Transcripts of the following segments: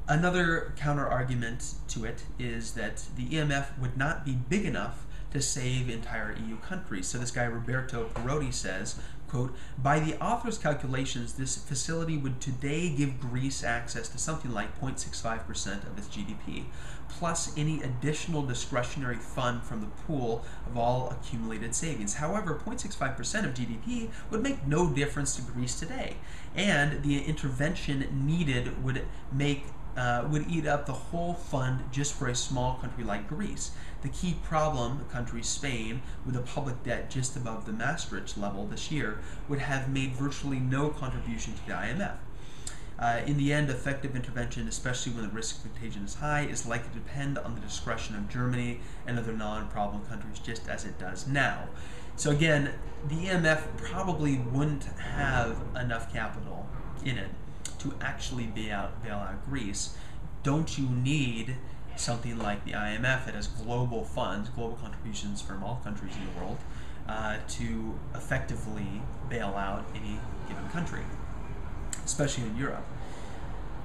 Another counter-argument to it is that the EMF would not be big enough to save entire EU countries. So this guy Roberto Perotti says, quote, by the author's calculations, this facility would today give Greece access to something like 0.65% of its GDP, plus any additional discretionary fund from the pool of all accumulated savings. However, 0.65% of GDP would make no difference to Greece today, and the intervention needed would eat up the whole fund just for a small country like Greece. The key problem, the country Spain, with a public debt just above the Maastricht level this year, would have made virtually no contribution to the IMF. In the end, effective intervention, especially when the risk of contagion is high, is likely to depend on the discretion of Germany and other non-problem countries, just as it does now. So again, the EMF probably wouldn't have enough capital in it to actually bail out Greece. Don't you need something like the IMF that has global funds, global contributions from all countries in the world, to effectively bail out any given country, especially in Europe?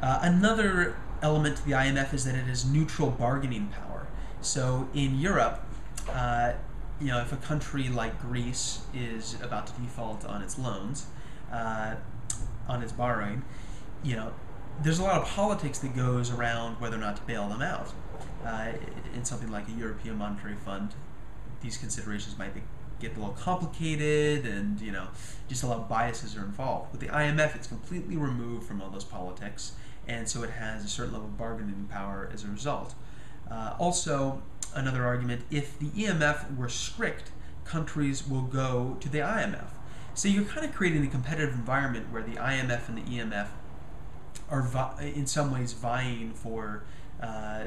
Another element to the IMF is that it has neutral bargaining power. So in Europe, if a country like Greece is about to default on its loans, on its borrowing, there's a lot of politics that goes around whether or not to bail them out. In something like a European Monetary Fund, these considerations might get a little complicated, and just a lot of biases are involved. With the IMF, it's completely removed from all those politics, and so it has a certain level of bargaining power as a result. Also, another argument: if the EMF were strict, countries will go to the IMF. So you're kind of creating a competitive environment where the IMF and the EMF are in some ways vying for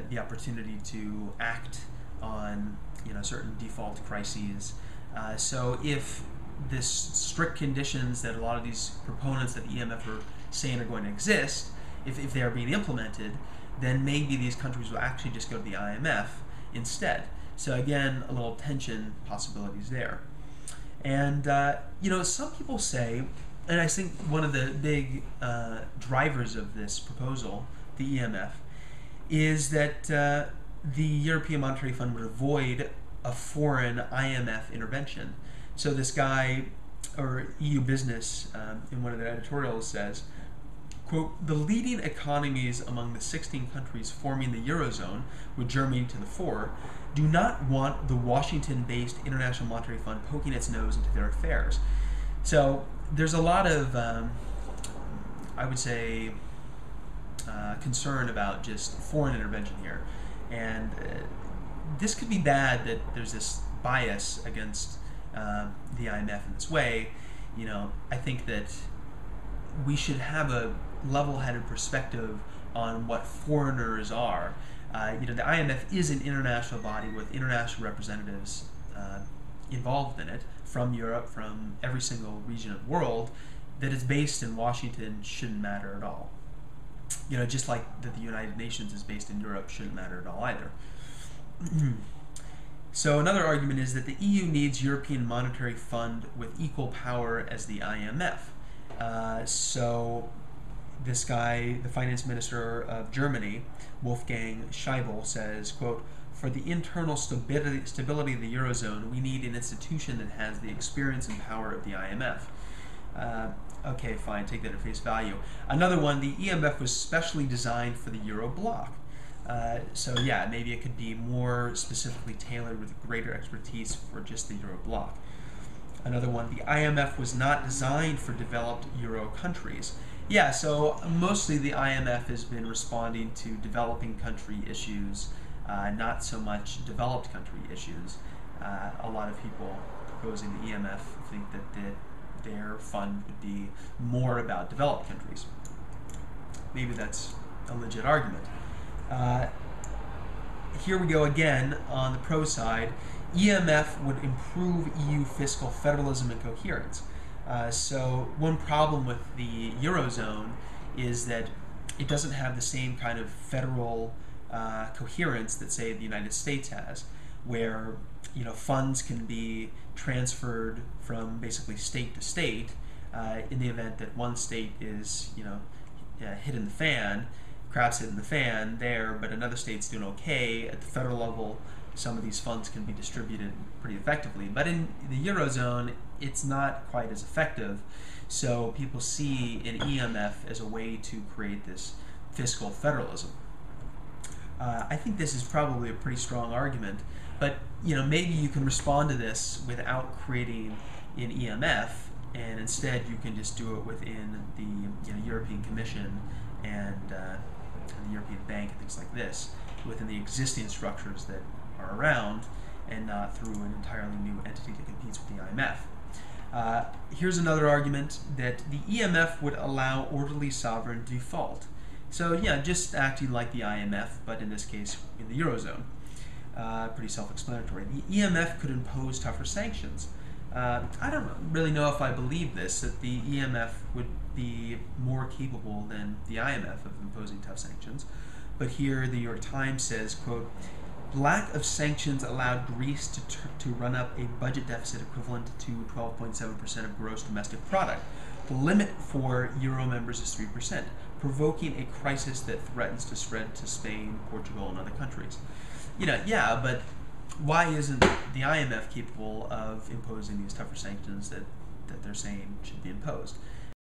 the opportunity to act on certain default crises. So if this strict conditions that a lot of these proponents that the EMF are saying are going to exist, if they are being implemented, then maybe these countries will actually just go to the IMF instead. So again, a little tension possibilities there. And some people say, and I think one of the big drivers of this proposal, the EMF, is that the European Monetary Fund would avoid a foreign IMF intervention. So this guy, or EU Business, in one of their editorials says, quote, the leading economies among the 16 countries forming the Eurozone, with Germany to the fore, do not want the Washington-based International Monetary Fund poking its nose into their affairs. So there's a lot of, I would say, concern about just foreign intervention here. And this could be bad that there's this bias against the IMF in this way. I think that we should have a level-headed perspective on what foreigners are. The IMF is an international body with international representatives involved in it from Europe, from every single region of the world. That it's based in Washington shouldn't matter at all. Just like that the United Nations is based in Europe shouldn't matter at all either. So another argument is that the EU needs European Monetary Fund with equal power as the IMF. So this guy, the finance minister of Germany, Wolfgang Schäuble, says, quote, for the internal stability of the Eurozone, we need an institution that has the experience and power of the IMF. Okay, fine, take that at face value. Another one, the EMF was specially designed for the Euro bloc. So yeah, maybe it could be more specifically tailored with greater expertise for just the Euro bloc. Another one, the IMF was not designed for developed Euro countries. Yeah, so mostly the IMF has been responding to developing country issues, not so much developed country issues. A lot of people proposing the EMF think that their fund would be more about developed countries. Maybe that's a legit argument. Here we go again on the pro side. EMF would improve EU fiscal federalism and coherence. So one problem with the Eurozone is that it doesn't have the same kind of federal coherence that, say, the United States has, where funds can be transferred from basically state to state in the event that one state is hit in the fan. crap's hitting the fan there, but another state's doing okay. At the federal level, some of these funds can be distributed pretty effectively. But in the Eurozone, it's not quite as effective. So people see an EMF as a way to create this fiscal federalism. I think this is probably a pretty strong argument, but maybe you can respond to this without creating an EMF, and instead you can just do it within the European Commission and the European Bank and things like this, within the existing structures that are around, and not through an entirely new entity that competes with the IMF. Here's another argument that the EMF would allow orderly sovereign default. So yeah, just acting like the IMF, but in this case in the Eurozone. Pretty self-explanatory. The EMF could impose tougher sanctions. I don't really know if I believe this, that the EMF would be more capable than the IMF of imposing tough sanctions. But here the New York Times says, quote, lack of sanctions allowed Greece to run up a budget deficit equivalent to 12.7% of gross domestic product. The limit for Euro members is 3%, provoking a crisis that threatens to spread to Spain, Portugal, and other countries. Yeah, but why isn't the IMF capable of imposing these tougher sanctions that they're saying should be imposed?